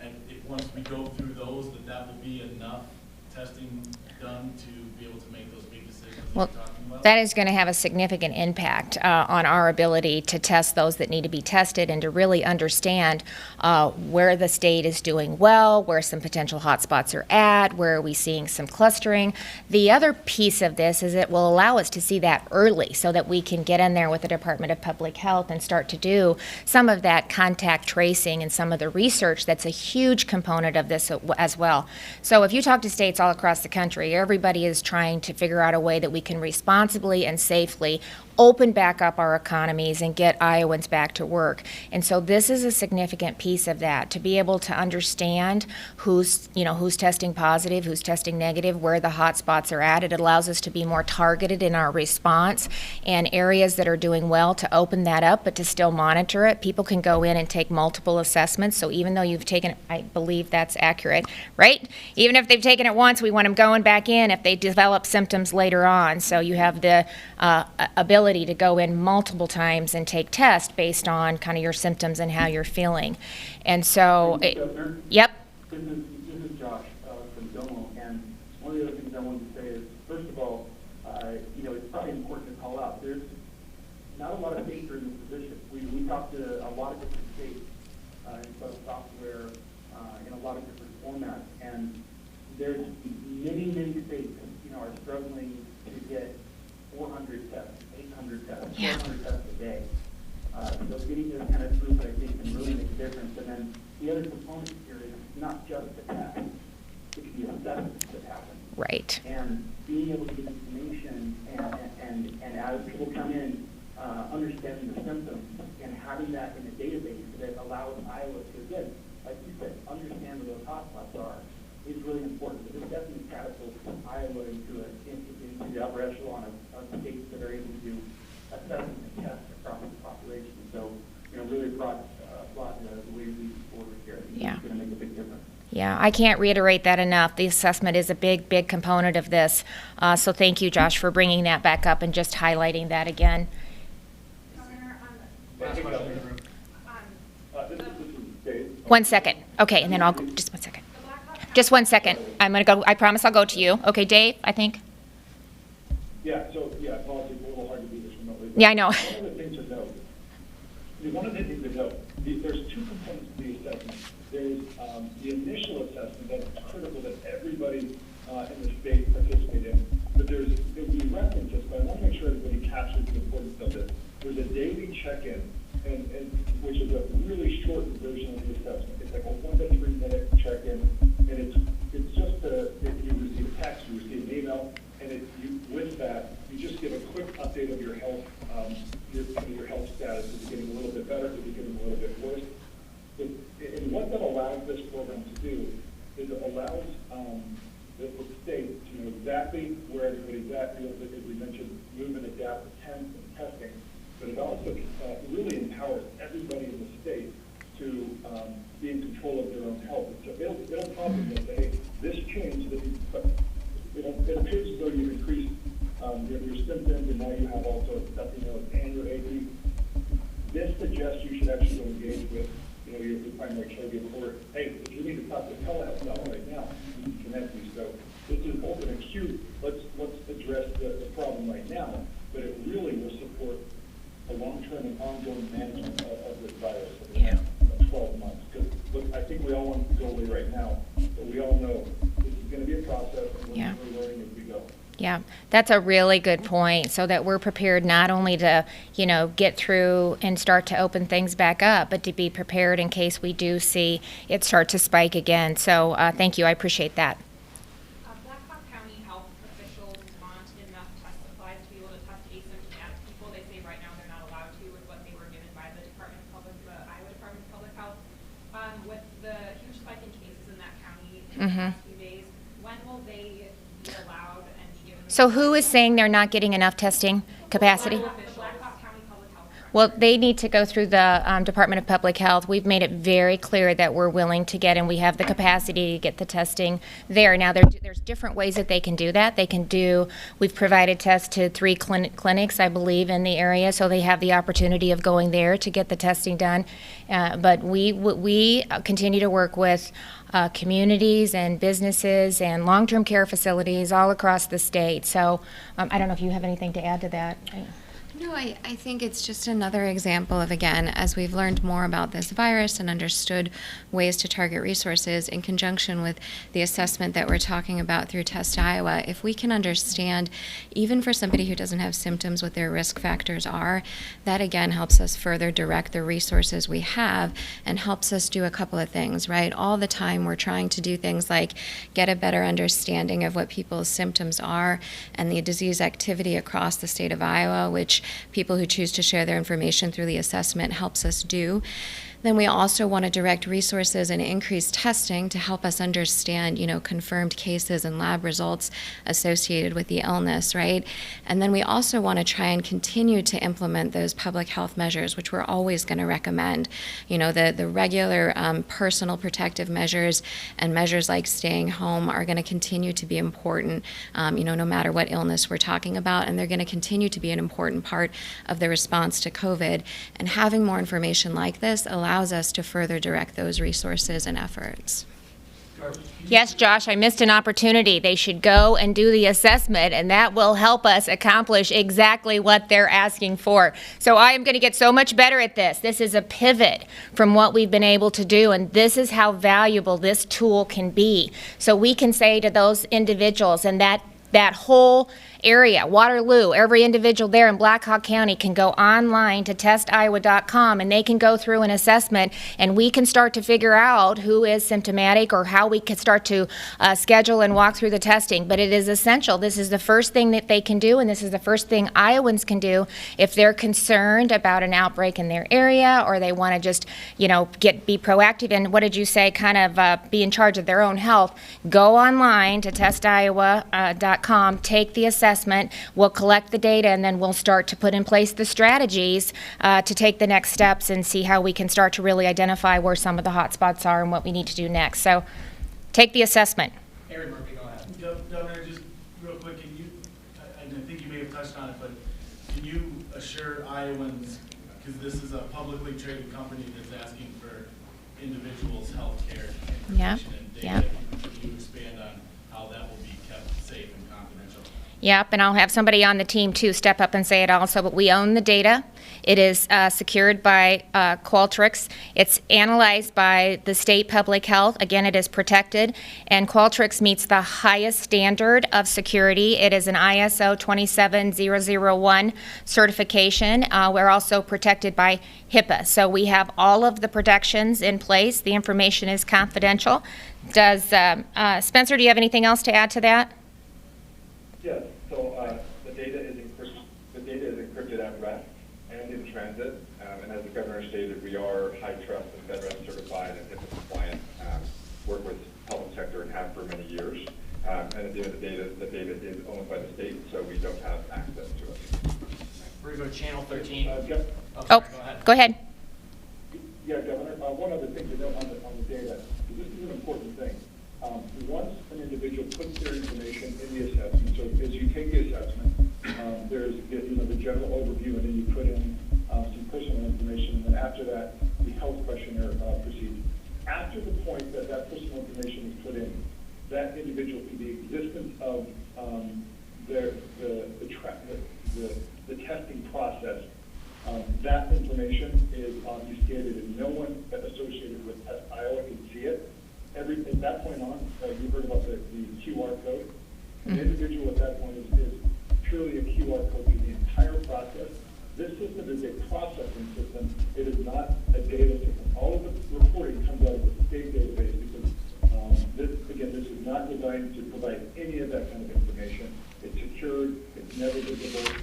and once we go through those, that will be enough testing done to be able to make those big decisions Well, you're talking about? that is going to have a significant impact on our ability to test those that need to be tested and to really understand where the state is doing well, where some potential hotspots are at, where are we seeing some clustering. The other piece of this is it will allow us to see that early so that we can get in there with the Department of Public Health and start to do some of that contact tracing and some of the research that's a huge component of this as well. So if you talk to states all across the country, everybody is trying to figure out a way that we can responsibly and safely open back up our economies and get Iowans back to work. And so this is a significant piece of that, to be able to understand who's testing positive, who's testing negative, where the hot spots are at. It allows us to be more targeted in our response, and areas that are doing well to open that up, but to still monitor it. People can go in and take multiple assessments. So even though you've taken it, I believe that's accurate, right? Even if they've taken it once, we want them going back in if they develop symptoms later on. So you have the ability to go in multiple times and take tests based on kind of your symptoms and how you're feeling. And so, Governor, yep. This is Josh from Domo, and one of the other things I wanted to say is, first of all, it's probably important to call out, there's not a lot of states are in this position. We talked to a lot of different states in both software in a lot of different formats, and there's many states are struggling to get 400 tests, 800 tests, 400 tests a day. So getting this kind of throughput, I think, can really make a difference. And then the other component here is not just the test, it can be assessments that happen. Right. And being able to get information and as people come in, understanding the symptoms and having that in a database that allows Iowa to, again, like you said, understand where those hotspots are is really important. But this definitely catapults Iowa into the upper echelon of states that are able to do assessments Yeah, I can't reiterate that enough. The assessment is a big, big component of this. So thank you, Josh, for bringing that back up and just highlighting that again. This is Dave. 1 second. Okay, and then I'll go, just 1 second. Just 1 second. I'm going to go, I promise I'll go to you. Okay, Dave, I think? Yeah, so, yeah, apologies, a little hard to do this remotely. Yeah, I know. One of the things to note, there's two components to the assessment. There's the initial assessment that's critical that everybody in the state participate in. But we reference this, but I want to make sure everybody captures the importance of this. There's a daily check-in, and which is a really shortened version of the assessment. It's like a 1 to 3 minute check-in, and it's just if you receive a text, you receive an email, and with that, you just give a quick update of your health, your health status. Is it getting a little bit better? Is it getting a little bit worse? And what that allows this program to do is it allows the state to know exactly where everybody's at, as we mentioned, move and adapt to testing, but it also really empowers everybody in the state to be in control of their own health. So it'll probably say, hey, this changed, it appears as though you've increased your symptoms, and now you have also something known as annual AD. This suggests you should actually go engage with your primary caregiver, or hey, if you need to talk to telehealth about right now, you can connect me. So this is both an acute, let's address the problem right now, but it really will support a long-term and ongoing management of this virus for the next 12 months. Because look, I think we all want to go away right now, but we all know this is going to be a process, and we're learning as we go. Yeah, that's a really good point, so that we're prepared not only to, get through and start to open things back up, but to be prepared in case we do see it start to spike again. So thank you. I appreciate that. Black Hawk County health officials want enough test supplies to be able to test asymptomatic people. They say right now they're not allowed to with what they were given by the Iowa Department of Public Health. With the huge spike in cases in that county in the past few days, when will they be allowed and be given? So who is saying they're not getting enough testing capacity? Well, they need to go through the Department of Public Health. We've made it very clear that we're willing to get, and we have the capacity to get the testing there. Now, there's different ways that they can do that. We've provided tests to 3 clinics, I believe, in the area, so they have the opportunity of going there to get the testing done. But we continue to work with communities and businesses and long-term care facilities all across the state. So I don't know if you have anything to add to that. No, I think it's just another example of, again, as we've learned more about this virus and understood ways to target resources in conjunction with the assessment that we're talking about through Test Iowa, if we can understand, even for somebody who doesn't have symptoms, what their risk factors are, that again helps us further direct the resources we have and helps us do a couple of things, right? All the time we're trying to do things like get a better understanding of what people's symptoms are and the disease activity across the state of Iowa, which people who choose to share their information through the assessment helps us do. Then we also want to direct resources and increase testing to help us understand, confirmed cases and lab results associated with the illness, right? And then we also want to try and continue to implement those public health measures, which we're always going to recommend. The regular personal protective measures and measures like staying home are going to continue to be important, no matter what illness we're talking about, and they're going to continue to be an important part of the response to COVID. And having more information like this allows us to further direct those resources and efforts. Yes, Josh, I missed an opportunity. They should go and do the assessment, and that will help us accomplish exactly what they're asking for. So I am going to get so much better at this. This is a pivot from what we've been able to do, and this is how valuable this tool can be. So we can say to those individuals, and that whole area, Waterloo, every individual there in Black Hawk County can go online to testiowa.com, and they can go through an assessment, and we can start to figure out who is symptomatic or how we can start to schedule and walk through the testing. But it is essential. This is the first thing that they can do, and this is the first thing Iowans can do if they're concerned about an outbreak in their area, or they want to just, be proactive and, what did you say, kind of be in charge of their own health. Go online to testiowa.com, take the assessment. We'll collect the data, and then we'll start to put in place the strategies to take the next steps and see how we can start to really identify where some of the hot spots are and what we need to do next. So Take the assessment. Aaron Murphy, go ahead. Governor, just real quick, can you, I think you may have touched on it, but can you assure Iowans, because this is a publicly traded company that's asking for individuals' health care information and data, can you expand on how that will be kept safe and confidential? Yep, and I'll have somebody on the team too step up and say it also, but we own the data. It is secured by Qualtrics. It's analyzed by the state public health. Again, it is protected, and Qualtrics meets the highest standard of security. It is an ISO 27001 certification. We're also protected by HIPAA. So we have all of the protections in place. The information is confidential. Does Spencer, do you have anything else to add to that? Yes, so the data is encrypted at rest and in transit, and as the governor stated, we are high trust and FedRAMP certified and HIPAA compliant, work with public sector and have for many years, and at the end of the data is owned by the state, so we don't have access to it. We're going to go to channel 13. Go ahead. Yeah, Governor, one other thing to note on the data, this is an important thing. Once an individual puts their information in the assessment, so as you take the assessment, there's the general overview, and then you put in some personal information, and then after that, the health questionnaire proceeds. After the point that that personal information is put in, that individual, through the existence of the testing process, that information is obfuscated, and no one associated with Test Iowa can see it. At that point on, you heard about the QR code. An individual at that point is purely a QR code through the entire process. This system is a processing system. It is not a data system. All of the reporting comes out of the state database because, this is not designed to provide any of that kind of information. It's secured. It's never visible.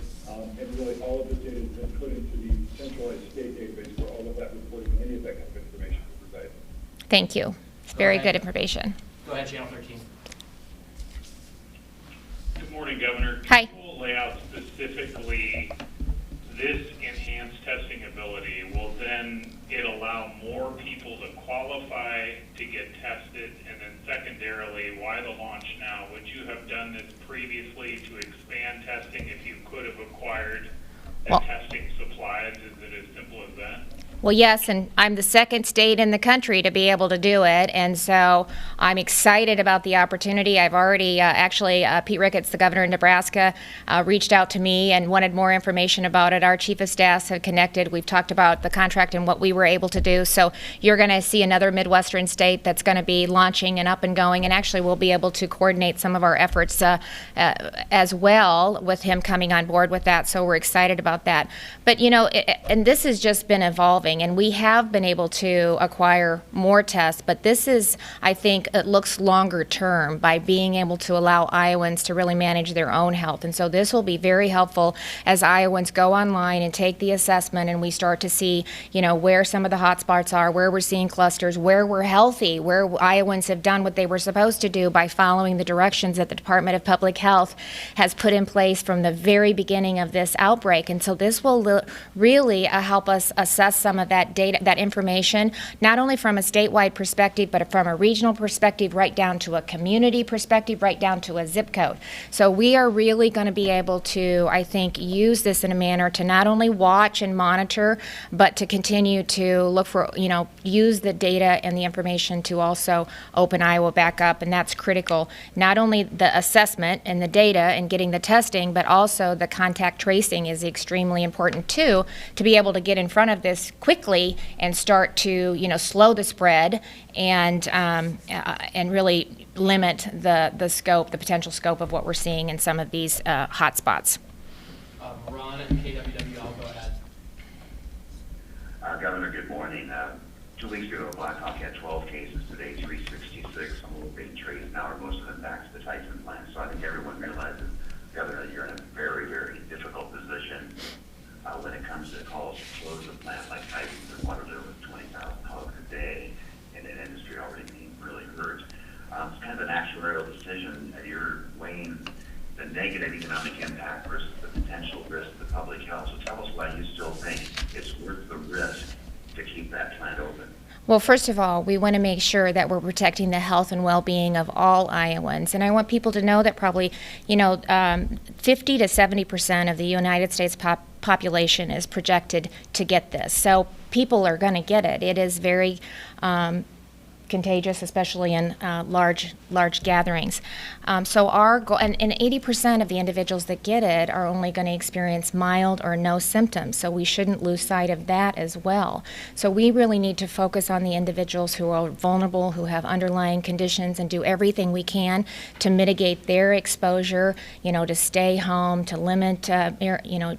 And really all of the data has been put into the centralized state database where all of that reporting, any of that kind of information is residing. Thank you. It's very good information. Go ahead, channel 13. Good morning, Governor. Hi. Can you lay out specifically this enhanced testing ability? Will then it allow more people to qualify to get tested? And then secondarily, why the launch now? Would you have done this previously to expand testing if you could have acquired the testing supplies? Is it as simple as that? Well, yes, and I'm the second state in the country to be able to do it, and so I'm excited about the opportunity. I've already, Pete Ricketts, the governor of Nebraska, reached out to me and wanted more information about it. Our chief of staff have connected. We've talked about the contract and what we were able to do, so you're going to see another Midwestern state that's going to be launching and up and going, and actually we'll be able to coordinate some of our efforts as well with him coming on board with that, so we're excited about that. But, and this has just been evolving. And we have been able to acquire more tests, but this is, I think, it looks longer term by being able to allow Iowans to really manage their own health. And so this will be very helpful as Iowans go online and take the assessment and we start to see, where some of the hot spots are, where we're seeing clusters, where we're healthy, where Iowans have done what they were supposed to do by following the directions that the Department of Public Health has put in place from the very beginning of this outbreak. And so this will really help us assess some of that data, that information, not only from a statewide perspective, but from a regional perspective, right down to a community perspective, right down to a zip code. So we are really going to be able to, I think, use this in a manner to not only watch and monitor, but to continue to look for, use the data and the information to also open Iowa back up. And that's critical, not only the assessment and the data and getting the testing, but also the contact tracing is extremely important too, to be able to get in front of this quickly and start to, slow the spread and really limit the scope, the potential scope of what we're seeing in some of these hot spots. Ron at KWW, I'll go ahead. Governor, good morning. 2 weeks ago, Blackhawk had 12 cases. Today, 366. Some of them being traced now, are most of them back to the Tyson plant. So I think everyone realizes, Governor, that you're in a very, very difficult position when it comes to calls to close a plant like Tyson and Waterloo with 20,000 hogs a day, and an industry already being really hurt. It's kind of an actuarial decision. You're weighing the negative economic impact versus the potential risk to the public health. So tell us why you still think it's worth the risk to keep that plant open. Well, first of all, we want to make sure that we're protecting the health and well-being of all Iowans. And I want people to know that probably, 50 to 70% of the United States population is projected to get this. So people are going to get it. It is very contagious, especially in large gatherings. So our goal, and 80% of the individuals that get it are only going to experience mild or no symptoms. So we shouldn't lose sight of that as well. So we really need to focus on the individuals who are vulnerable, who have underlying conditions, and do everything we can to mitigate their exposure. To stay home, to limit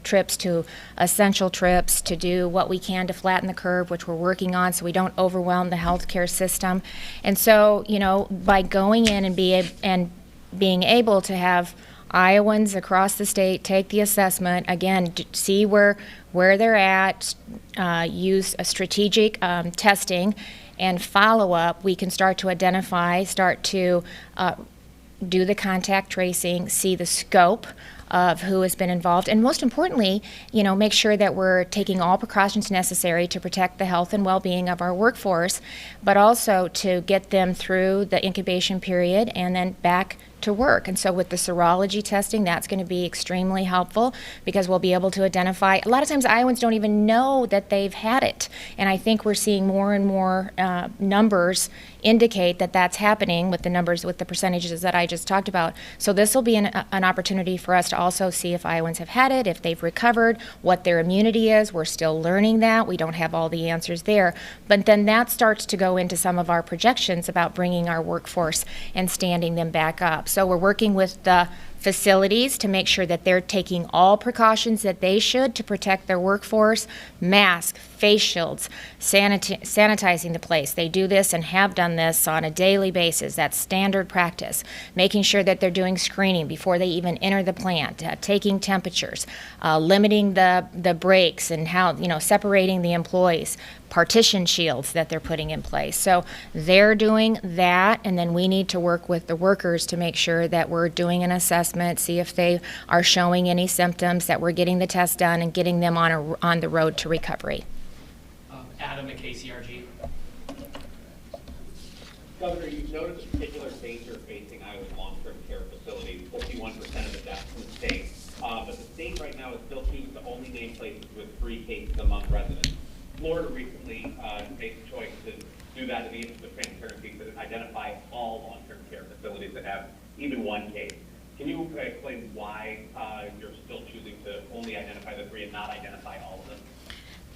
trips to essential trips, to do what we can to flatten the curve, which we're working on, so we don't overwhelm the healthcare system. And so, by going in and being able to have Iowans across the state take the assessment, again, see where they're at, use a strategic testing and follow-up, we can start to identify, do the contact tracing, see the scope of who has been involved, and most importantly, make sure that we're taking all precautions necessary to protect the health and well-being of our workforce, but also to get them through the incubation period and then back to work. And so with the serology testing, that's going to be extremely helpful because we'll be able to identify. A lot of times Iowans don't even know that they've had it. And I think we're seeing more and more numbers indicate that that's happening with the percentages that I just talked about. So this will be an opportunity for us to also see if Iowans have had it, if they've recovered, what their immunity is. We're still learning that. We don't have all the answers there. But then that starts to go into some of our projections about bringing our workforce and standing them back up. So we're working with the facilities to make sure that they're taking all precautions that they should to protect their workforce, masks, face shields, sanitizing the place. They do this and have done this on a daily basis. That's standard practice. Making sure that they're doing screening before they even enter the plant, taking temperatures, limiting the breaks and how, separating the employees, partition shields that they're putting in place. So they're doing that, and then we need to work with the workers to make sure that we're doing an assessment, see if they are showing any symptoms, that we're getting the test done and getting them on the road to recovery. Adam at KCRG. Governor, you've noted the particular danger facing Iowa's long-term care facilities, 51% of the deaths in the state. But the state right now is still choosing to only name places with 3 cases among residents. Florida recently made the choice to do that in the interest of transparency, to identify all long-term care facilities that have even 1 case. Can you explain why you're still choosing to only identify the 3 and not identify all of them?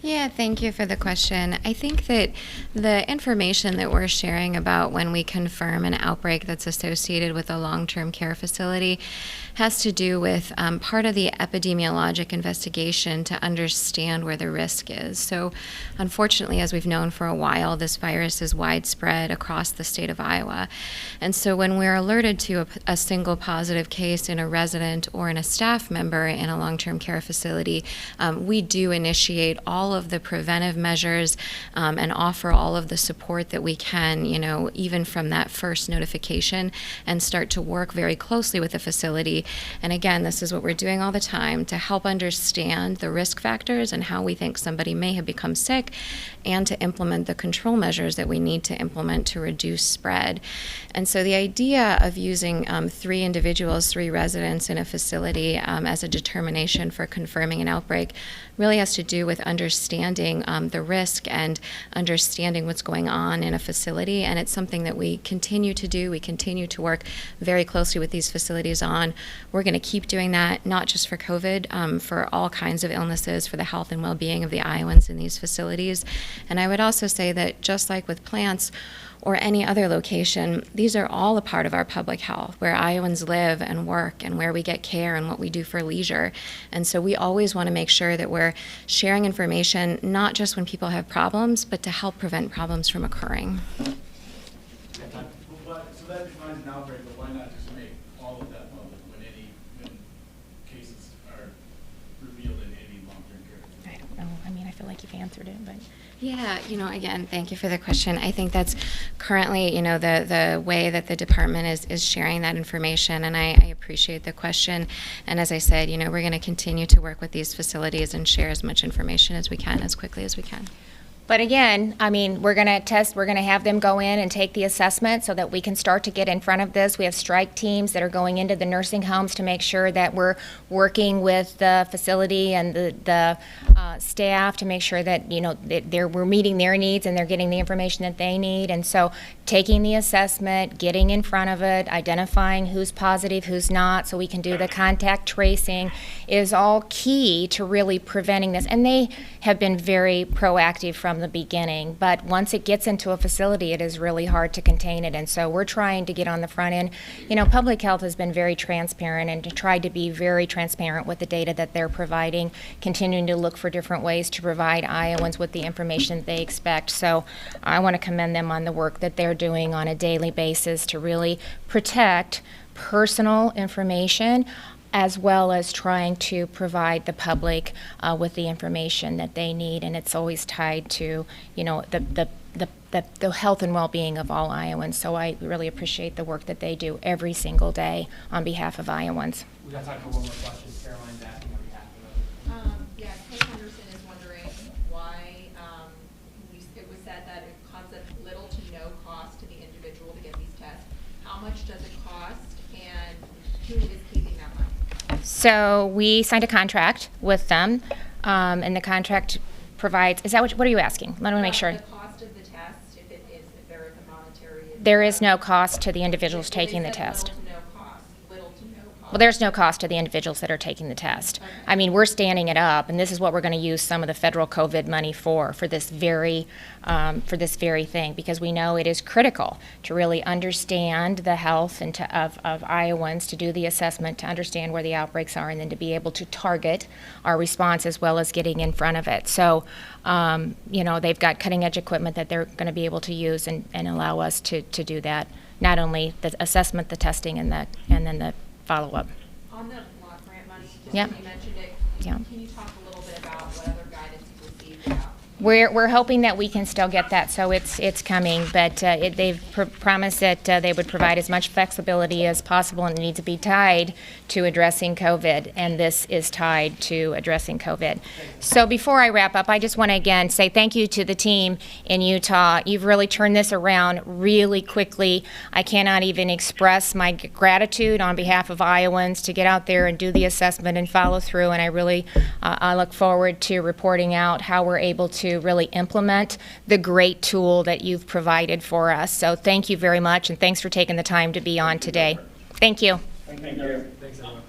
Yeah, thank you for the question. I think that the information that we're sharing about when we confirm an outbreak that's associated with a long-term care facility has to do with part of the epidemiologic investigation to understand where the risk is. So unfortunately, as we've known for a while, this virus is widespread across the state of Iowa. And so when we're alerted to a single positive case in a resident or in a staff member in a long-term care facility, we do initiate all of the preventive measures and offer all of the support that we can, even from that first notification, and start to work very closely with the facility. And again, this is what we're doing all the time to help understand the risk factors and how we think somebody may have become sick, and to implement the control measures that we need to implement to reduce spread. And so the idea of using 3 individuals, 3 residents in a facility as a determination for confirming an outbreak really has to do with understanding the risk and understanding what's going on in a facility. And it's something that we continue to do. We continue to work very closely with these facilities on. We're going to keep doing that, not just for COVID, for all kinds of illnesses, for the health and well-being of the Iowans in these facilities. And I would also say that just like with plants or any other location, these are all a part of our public health, where Iowans live and work and where we get care and what we do for leisure. And so we always want to make sure that we're sharing information, not just when people have problems, but to help prevent problems from occurring. So that defines an outbreak, but why not just make all of that public when cases are revealed in any long-term care? I don't know. I mean, I feel like you've answered it, but. Yeah, again, thank you for the question. I think that's currently, the way that the department is sharing that information, and I appreciate the question. And as I said, we're going to continue to work with these facilities and share as much information as we can, as quickly as we can. But again, I mean, we're going to have them go in and take the assessment so that we can start to get in front of this. We have strike teams that are going into the nursing homes to make sure that we're working with the facility and the staff to make sure that, you know, we're meeting their needs and they're getting the information that they need. And so taking the assessment, getting in front of it, identifying who's positive, who's not, so we can do the contact tracing is all key to really preventing this. And they have been very proactive from the beginning, but once it gets into a facility, it is really hard to contain it. And so we're trying to get on the front end. You know, public health has been very transparent and to try to be very transparent with the data that they're providing, continuing to look for different ways to provide Iowans with the information that they expect. So I want to commend them on the work that they're doing on a daily basis to really protect personal information, as well as trying to provide the public with the information that they need. And it's always tied to, you know, the health and well-being of all Iowans. So I really appreciate the work that they do every single day on behalf of Iowans. We got time for one more question. Caroline's asking on behalf of others. Yeah, Kate Henderson is wondering why it was said that it costs little to no cost to the individual to get these tests. How much does it cost, and who is keeping that money? So we signed a contract with them, and the contract provides, is that what are you asking? Let me make sure. The cost of the test, if there is a monetary. There is no cost to the individuals taking the test. Little to no cost. Well, there's no cost to the individuals that are taking the test. Okay. I mean, we're standing it up, and this is what we're going to use some of the federal COVID money for this very thing, because we know it is critical to really understand the health and of Iowans, to do the assessment, to understand where the outbreaks are, and then to be able to target our response as well as getting in front of it. So, you know, they've got cutting-edge equipment that they're going to be able to use and allow us to do that. Not only the assessment, the testing, and then the follow-up. On the block grant money, just Yep. you mentioned it, Yep. can you talk a little bit about what other guidance you've received about? We're hoping that we can still get that, so it's coming, but they've promised that they would provide as much flexibility as possible, and it needs to be tied to addressing COVID, and this is tied to addressing COVID. So before I wrap up, I just want to again say thank you to the team in Utah. You've really turned this around really quickly. I cannot even express my gratitude on behalf of Iowans to get out there and do the assessment and follow through, and I really I look forward to reporting out how we're able to really implement the great tool that you've provided for us. So thank you very much, and thanks for taking the time to be on today. Thank you. Thank you. Thanks, everyone.